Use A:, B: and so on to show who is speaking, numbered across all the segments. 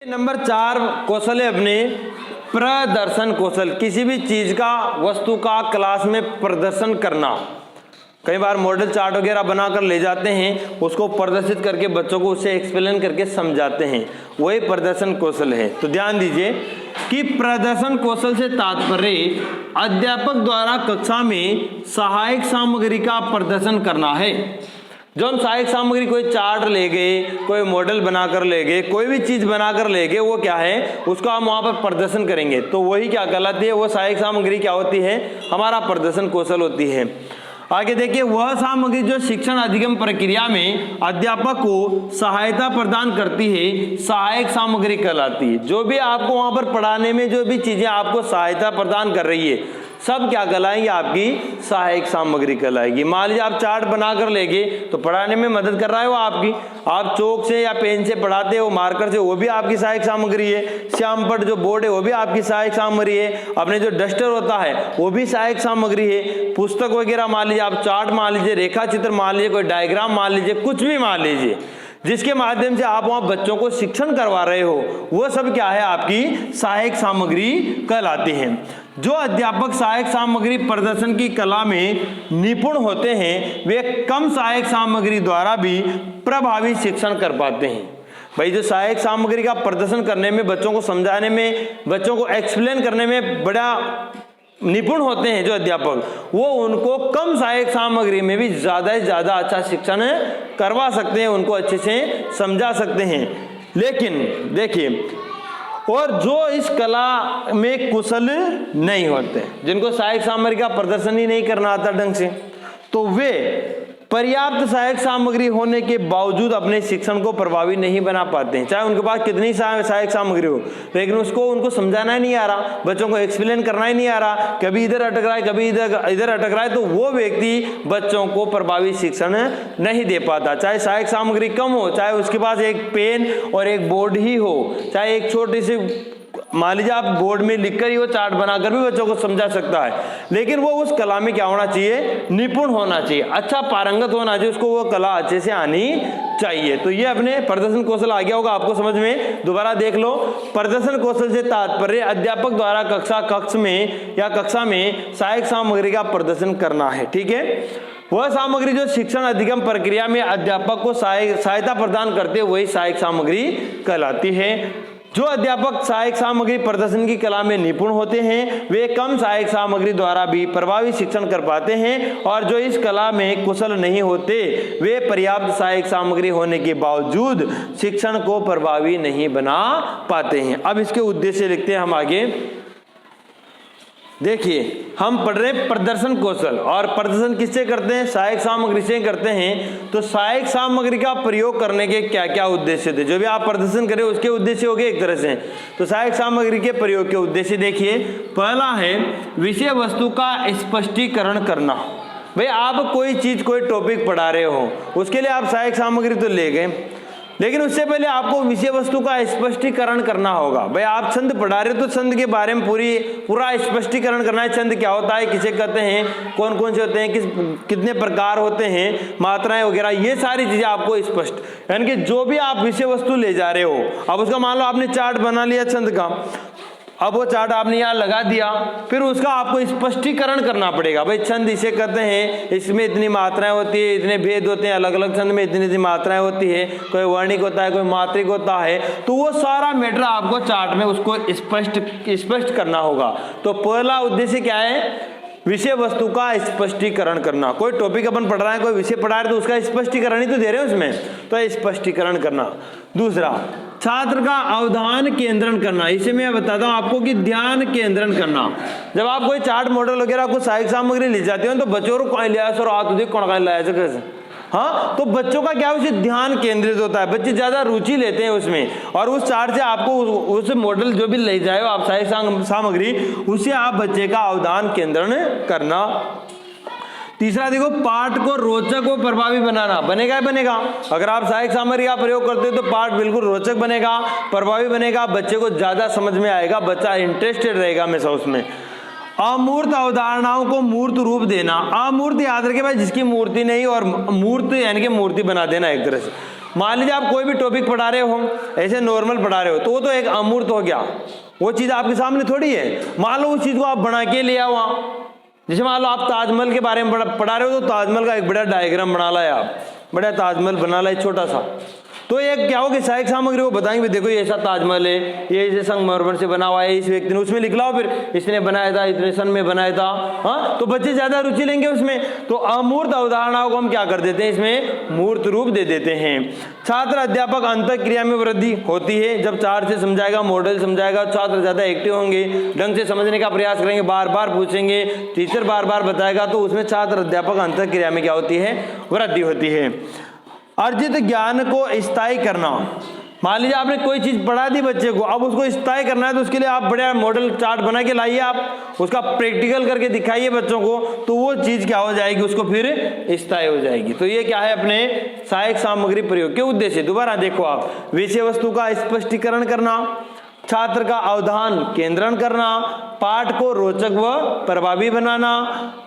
A: Number 4 कौशल है अपने प्रदर्शन कौशल। किसी भी चीज का, वस्तु का क्लास में प्रदर्शन करना। कई बार मॉडल चार्ट वगैरह बनाकर ले जाते हैं, उसको प्रदर्शित करके बच्चों को उसे एक्सप्लेन करके समझाते हैं, वही प्रदर्शन कौशल है। तो ध्यान दीजिए कि प्रदर्शन कौशल से तात्पर्य अध्यापक द्वारा कक्षा में सहायक सामग्री का प्रदर्शन करना है। जो हम सहायक सामग्री, कोई चार्ट ले गए, कोई मॉडल बनाकर ले गए, कोई भी चीज बनाकर ले गए, वो क्या है, उसको हम वहां पर प्रदर्शन करेंगे, तो वही क्या कहलाती है, वो सहायक सामग्री क्या होती है, हमारा प्रदर्शन कौशल होती है। आगे देखिए, वह सामग्री जो शिक्षण अधिगम प्रक्रिया में अध्यापक को सहायता प्रदान करती है, सहायक सामग्री कहलाती है। जो भी आपको वहां पर पढ़ाने में जो भी चीजें आपको सहायता प्रदान कर रही है, सब क्या कहलाएंगी, आपकी सहायक सामग्री कहलाएगी। मान लीजिए आप चार्ट बनाकर लेंगे तो पढ़ाने में मदद कर रहा है वो आपकी। आप चौक से या पेन से पढ़ाते हो, मार्कर से, वो भी आपकी सहायक सामग्री है। श्यामपट जो बोर्ड है वो भी आपकी सहायक सामग्री है। अपने जो डस्टर होता है वो भी सहायक सामग्री है। पुस्तक वगैरह मान लीजिए, आप चार्ट मान लीजिए, रेखा चित्र मान लीजिए, कोई डायग्राम मान लीजिए, कुछ भी मान लीजिए, जिसके माध्यम से आप वहां बच्चों को शिक्षण करवा रहे हो, वो सब क्या है, आपकी सहायक सामग्री कहलाती है। जो अध्यापक सहायक सामग्री प्रदर्शन की कला में निपुण होते हैं, वे कम सहायक सामग्री द्वारा भी प्रभावी शिक्षण कर पाते हैं। भाई, जो सहायक सामग्री का प्रदर्शन करने में, बच्चों को समझाने में, बच्चों को एक्सप्लेन करने में बड़ा निपुण होते हैं जो अध्यापक, वो उनको कम सहायक सामग्री में भी ज्यादा से ज्यादा अच्छा शिक्षण करवा सकते हैं, उनको अच्छे से समझा सकते हैं। लेकिन देखिए, और जो इस कला में कुशल नहीं होते, जिनको सहायक सामग्री का प्रदर्शन ही नहीं करना आता ढंग से, तो वे पर्याप्त सहायक सामग्री होने के बावजूद अपने शिक्षण को प्रभावी नहीं बना पाते हैं। चाहे उनके पास कितनी सहायक सामग्री हो, लेकिन उसको उनको समझाना ही नहीं आ रहा, बच्चों को एक्सप्लेन करना ही नहीं आ रहा, कभी इधर अटक रहा है, कभी इधर अटक रहा है, तो वो व्यक्ति बच्चों को प्रभावी शिक्षण नहीं दे पाता। चाहे सहायक सामग्री कम हो, चाहे उसके पास एक पेन और एक बोर्ड ही हो, चाहे एक छोटी सी, मान लीजिए आप बोर्ड में लिखकर ही वो चार्ट बनाकर भी बच्चों को समझा सकता है, लेकिन वो उस कला में क्या होना चाहिए, निपुण होना चाहिए, अच्छा पारंगत होना चाहिए, उसको वो कला अच्छे से आनी चाहिए। तो ये अपने प्रदर्शन कौशल आ गया होगा आपको समझ में। दोबारा देख लो, प्रदर्शन कौशल से तात्पर्य अध्यापक द्वारा कक्षा में सहायक सामग्री का प्रदर्शन करना है। ठीक है, वह सामग्री जो शिक्षण अधिगम प्रक्रिया में अध्यापक को सहायता प्रदान करते, वही सहायक सामग्री कहलाती है। जो अध्यापक सहायक सामग्री प्रदर्शन की कला में निपुण होते हैं, वे कम सहायक सामग्री द्वारा भी प्रभावी शिक्षण कर पाते हैं, और जो इस कला में कुशल नहीं होते, वे पर्याप्त सहायक सामग्री होने के बावजूद शिक्षण को प्रभावी नहीं बना पाते हैं। अब इसके उद्देश्य लिखते हैं हम आगे। देखिए, हम पढ़ रहे हैं प्रदर्शन कौशल, और प्रदर्शन किससे करते हैं, सहायक सामग्री से करते हैं। तो सहायक सामग्री का प्रयोग करने के क्या क्या उद्देश्य थे, जो भी आप प्रदर्शन करें उसके उद्देश्य हो गए एक तरह से। तो सहायक सामग्री के प्रयोग के उद्देश्य देखिए, पहला है विषय वस्तु का स्पष्टीकरण करना। भाई, आप कोई चीज, कोई टॉपिक पढ़ा रहे हो, उसके लिए आप सहायक सामग्री तो ले गए, लेकिन उससे पहले आपको विषय वस्तु का स्पष्टीकरण करना होगा। भाई, आप छंद पढ़ा रहे हो तो छंद के बारे में पूरा स्पष्टीकरण करना है। छंद क्या होता है, किसे कहते हैं, कौन कौन से होते हैं, कितने प्रकार होते हैं, मात्राएं वगैरह, ये सारी चीजें आपको स्पष्ट, यानी कि जो भी आप विषय वस्तु ले जा रहे हो, अब उसका मान लो आपने चार्ट बना लिया छंद का, अब वो चार्ट आपने यहाँ लगा दिया, फिर उसका आपको स्पष्टीकरण करना पड़ेगा। भाई, छंद इसे कहते हैं, इसमें इतनी मात्राएं होती है, इतने भेद होते हैं, अलग अलग छंद में इतनी इतनी मात्राएं होती है, कोई वर्णिक होता है, कोई मात्रिक होता है, तो वो सारा मैटर आपको चार्ट में उसको स्पष्ट करना होगा। तो पहला उद्देश्य क्या है, विषय वस्तु का स्पष्टीकरण करना। कोई टॉपिक अपन पढ़ रहे हैं, कोई विषय पढ़ा रहे हैं, तो उसका स्पष्टीकरण ही तो दे रहे हैं उसमें, तो स्पष्टीकरण करना। दूसरा, छात्र का अवधान केंद्रण करना। इसे मैं बताता हूं आपको कि ध्यान केंद्रण करना। जब आप कोई चार्ट मॉडल वगैरह कुछ सहायक सामग्री ले जाते हो, तो बच्चों को कहीं ले आया सर, आ तो देख कौन कहीं लाया कैसे, हाँ, तो बच्चों का क्या, उसे ध्यान केंद्रित होता है, बच्चे ज्यादा रुचि लेते हैं उसमें, और उस चार्ट से आपको उस मॉडल जो भी ले जाए आप सहायक सामग्री, उससे आप बच्चे का अवधान केंद्रण करना। तीसरा देखो, पाठ को रोचक व प्रभावी बनाना। बनेगा ही बनेगा, अगर आप सहायक सामग्री का प्रयोग करते हो तो पाठ बिल्कुल रोचक बनेगा, प्रभावी बनेगा, बच्चे को ज्यादा समझ में आएगा, बच्चा इंटरेस्टेड रहेगा हमेशा उसमें। अमूर्त अवधारणाओं को मूर्त रूप देना। अमूर्त याद रखे भाई, जिसकी मूर्ति नहीं, और मूर्त यानी कि मूर्ति बना देना एक तरह से। मान लीजिए आप कोई भी टॉपिक पढ़ा रहे हो, ऐसे नॉर्मल पढ़ा रहे हो, तो वो तो एक अमूर्त हो गया, वो चीज आपके सामने थोड़ी है। मान लो उस चीज को आप बना के ले आओ वहां, जैसे मान लो आप ताजमहल के बारे में पढ़ा रहे हो, तो ताजमहल का एक बड़ा डायग्राम बना लाया आप, बड़ा ताजमहल बना लाए छोटा सा, तो एक क्या होगा, सहायक सामग्री को बताएंगे देखो ये ऐसा ताजमहल है, ये ऐसे संगमरमर से बना हुआ है, इस व्यक्ति ने, उसमें लिख लाओ फिर इसने बनाया था, इतने सन में बनाया था, हाँ, तो बच्चे ज्यादा रुचि लेंगे उसमें। तो अमूर्त अवधारणाओं को हम क्या कर देते हैं, इसमें मूर्त रूप दे देते हैं। छात्र अध्यापक अंतःक्रिया में वृद्धि होती है, जब 4 से समझाएगा, मॉडल समझाएगा, छात्र ज्यादा एक्टिव होंगे, ढंग से समझने का प्रयास करेंगे, बार बार पूछेंगे, टीचर बार बार बताएगा, तो उसमें छात्र अध्यापक अंतःक्रिया में क्या होती है, वृद्धि होती है। अर्जित ज्ञान को स्थायी करना, मान लीजिए आपने कोई चीज पढ़ा दी बच्चे को, अब उसको स्थायी करना है, तो उसके लिए आप बढ़िया मॉडल चार्ट बना के लाइए, आप उसका प्रैक्टिकल करके दिखाइए बच्चों को, तो वो चीज क्या हो जाएगी, उसको फिर स्थायी हो जाएगी। तो ये क्या है, अपने सहायक सामग्री प्रयोग के उद्देश्य। दोबारा देखो आप, विषय वस्तु का स्पष्टीकरण करना, छात्र का अवधान केंद्रण करना, पाठ को रोचक व प्रभावी बनाना,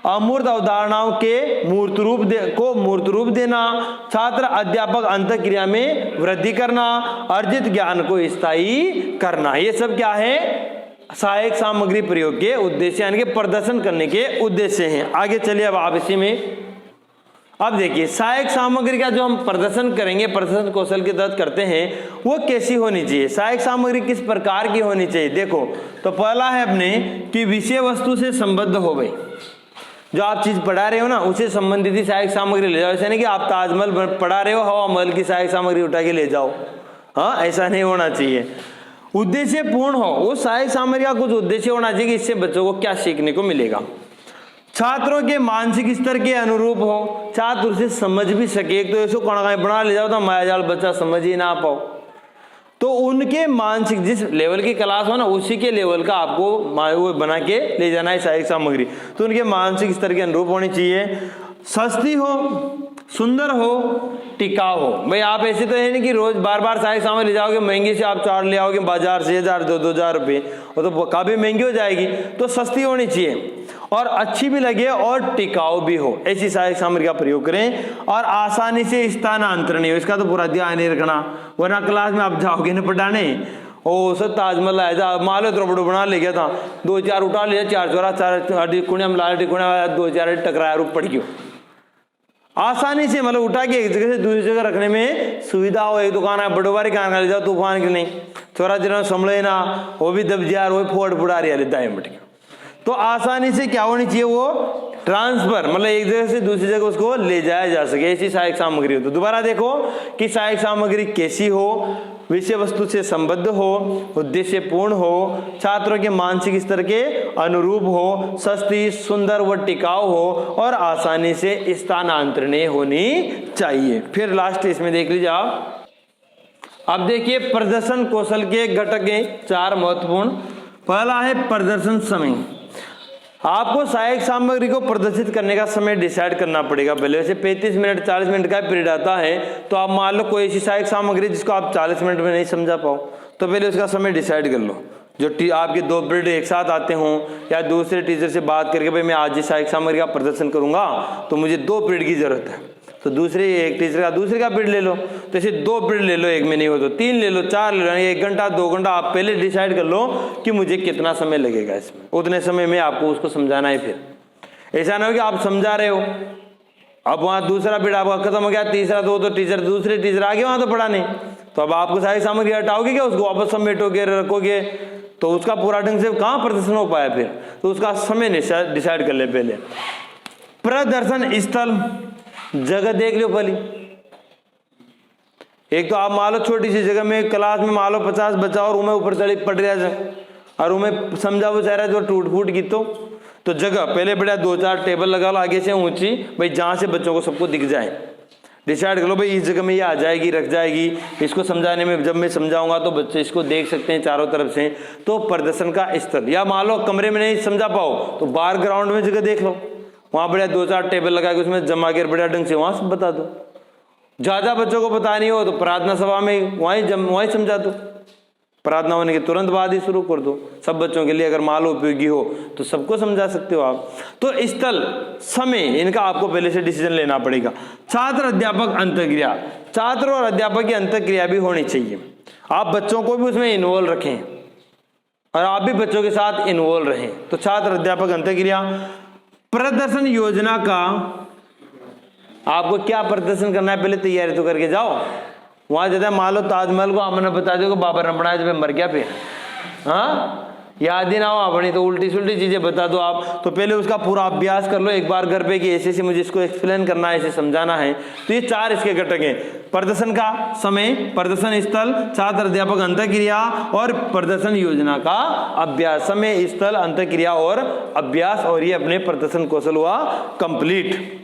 A: अमूर्त अवधारणाओं के मूर्त रूप देना, छात्र अध्यापक अंतःक्रिया में वृद्धि करना, अर्जित ज्ञान को स्थायी करना, ये सब क्या है, सहायक सामग्री प्रयोग के उद्देश्य, यानी कि प्रदर्शन करने के उद्देश्य हैं। आगे चलिए अब आप इसी में, अब देखिए सहायक सामग्री का जो हम प्रदर्शन करेंगे, प्रदर्शन कौशल के तहत करते हैं, वो कैसी होनी चाहिए, सहायक सामग्री किस प्रकार की होनी चाहिए। देखो, तो पहला है अपने कि विषय वस्तु से संबद्ध हो गई, जो आप चीज पढ़ा रहे हो ना, उसे संबंधित ही सहायक सामग्री ले जाओ। ऐसा नहीं कि आप ताजमहल पढ़ा रहे हो, हवा महल की सहायक सामग्री उठा के ले जाओ, हाँ, ऐसा नहीं होना चाहिए। उद्देश्य पूर्ण हो, वो सहायक सामग्री का कुछ उद्देश्य होना चाहिए कि इससे बच्चों को क्या सीखने को मिलेगा। छात्रों के मानसिक स्तर के अनुरूप हो, छात्र उसे समझ भी सके। एक तो ऐसे कणा बना ले जाओ तो मायाजाल बच्चा समझ ही ना पाओ, तो उनके मानसिक जिस लेवल की क्लास हो ना, उसी के लेवल का आपको वो बना के ले जाना है सहायक सामग्री, तो उनके मानसिक स्तर के अनुरूप होनी चाहिए। सस्ती हो, सुंदर हो, टिकाऊ हो। भाई आप ऐसे तो है नहीं कि रोज बार बार सहायक सामग्री ले जाओगे, महंगी से आप 4 ले आओगे बाजार से 1000 2,000 रुपये, वो तो काफी महंगी हो जाएगी। तो सस्ती होनी चाहिए और अच्छी भी लगे और टिकाऊ भी हो, ऐसी सहायक सामग्री का प्रयोग करें। और आसानी से स्थानांतरणीय हो, इसका तो पूरा ध्यान नहीं रखना, वरना क्लास में आप जाओगे ना पढ़ाने, ओ सर ताजमहल आया था, मान लो त्रोबड़ो बना ले गया था, 2-4 उठा लिया, 4 चौरा 4 कुणिया में ला 2-4 टकराया रूप पड़ गयो। आसानी से मतलब उठा के एक जगह से दूसरी जगह रखने में सुविधा हो। एक दुकान है बड़ोबारी कान ले जाओ, तूफान की नहीं, चौरा जरा संभले ना, वो भी दब जा, वो फोड़ फुड़ा रही है दाएं बट। तो आसानी से क्या होनी चाहिए, वो ट्रांसफर, मतलब एक जगह से दूसरी जगह उसको ले जाया जा सके, ऐसी सहायक सामग्री हो। तो दोबारा देखो कि सहायक सामग्री कैसी हो, विषय वस्तु से संबद्ध हो, उद्देश्य पूर्ण हो, छात्रों के मानसिक स्तर के अनुरूप हो, सस्ती, सुंदर व टिकाऊ हो और आसानी से स्थानांतरणीय होनी चाहिए। फिर लास्ट इसमें देख लीजिए आप, अब देखिए प्रदर्शन कौशल के घटक हैं 4 महत्वपूर्ण। पहला है प्रदर्शन समय। आपको सहायक सामग्री को प्रदर्शित करने का समय डिसाइड करना पड़ेगा पहले। वैसे 35 मिनट 40 मिनट का पीरियड आता है, तो आप मान लो कोई ऐसी सहायक सामग्री जिसको आप 40 मिनट में नहीं समझा पाओ, तो पहले उसका समय डिसाइड कर लो। जो आपके 2 पीरियड एक साथ आते हों, या दूसरे टीचर से बात करके भाई मैं आज ही सहायक सामग्री का प्रदर्शन करूंगा तो मुझे 2 पीरियड की जरूरत है, तो दूसरे एक टीचर का दूसरे का पीरियड ले लो। तो ऐसे 2 पीरियड ले लो, एक में नहीं हो तो 3 ले लो, 4 ले लो, 1 घंटा 2 घंटा आप पहले डिसाइड कर लो कि मुझे कितना समय लगेगा इसमें, उतने समय में आपको उसको समझाना है। फिर ऐसा ना हो कि आप समझा रहे हो, अब वहाँ दूसरा पीरियड आपका खत्म हो गया, तीसरा तो टीचर दूसरे टीचर आ गए वहाँ तो पढ़ाने, तो अब आपको सहायक सामग्री हटाओगे क्या, उसको वापस समेटोगे रखोगे, तो उसका पूरा ढंग से कहाँ प्रदर्शन हो पाया फिर। तो उसका समय डिसाइड कर ले पहले। प्रदर्शन स्थल, जगह देख लो पहले। एक तो आप मान लो छोटी सी जगह में क्लास में मान लो 50 बच्चा और उमें ऊपर चढ़ी पड़ रहा है और उमें समझा वो चाह रहा है जो टूट फूट की, तो जगह पहले बढ़िया 2-4 टेबल लगा लो आगे से ऊंची, भाई जहां से बच्चों को सबको दिख जाए। डिसाइड कर लो भाई इस जगह में ये आ जाएगी, रख जाएगी, इसको समझाने में जब मैं समझाऊंगा तो बच्चे इसको देख सकते हैं चारों तरफ से। तो प्रदर्शन का स्थल, या मान लो कमरे में नहीं समझा पाओ तो बाहर ग्राउंड में जगह देख लो, वहां बढ़िया 2-4 टेबल लगा के उसमें जमा कर बढ़िया ढंग से वहां से बता दो। ज्यादा बच्चों को पता नहीं हो तो प्रार्थना सभा में वहीं समझा दो। प्रार्थना होने के तुरंत बाद ही शुरू कर दो। सब बच्चों के लिए अगर मान लो उपयोगी हो तो सबको समझा सकते हो आप। तो स्थल, समय, इनका आपको पहले से डिसीजन लेना पड़ेगा। छात्र अध्यापक अंतःक्रिया, छात्र और अध्यापक की अंतःक्रिया भी होनी चाहिए। आप बच्चों को भी उसमें इन्वॉल्व रखें और आप भी बच्चों के साथ इन्वॉल्व रहें। तो छात्र अध्यापक अंतःक्रिया। प्रदर्शन योजना का आपको क्या प्रदर्शन करना है पहले तैयारी तो करके जाओ। वहां जाता है मान लो ताजमहल को आपने बता दो कि बाबर ने बनाया जब मर गया पे, हाँ याद ही ना हो अपनी तो उल्टी सुल्टी चीजें बता दो आप। तो पहले उसका पूरा अभ्यास कर लो एक बार घर पे कि ऐसे मुझे इसको एक्सप्लेन करना है, ऐसे समझाना है। तो ये 4 इसके घटक हैं। प्रदर्शन का समय, प्रदर्शन स्थल, छात्र अध्यापक अंतःक्रिया और प्रदर्शन योजना का अभ्यास। समय, स्थल, अंतःक्रिया और अभ्यास, और ये अपने प्रदर्शन कौशल हुआ कंप्लीट।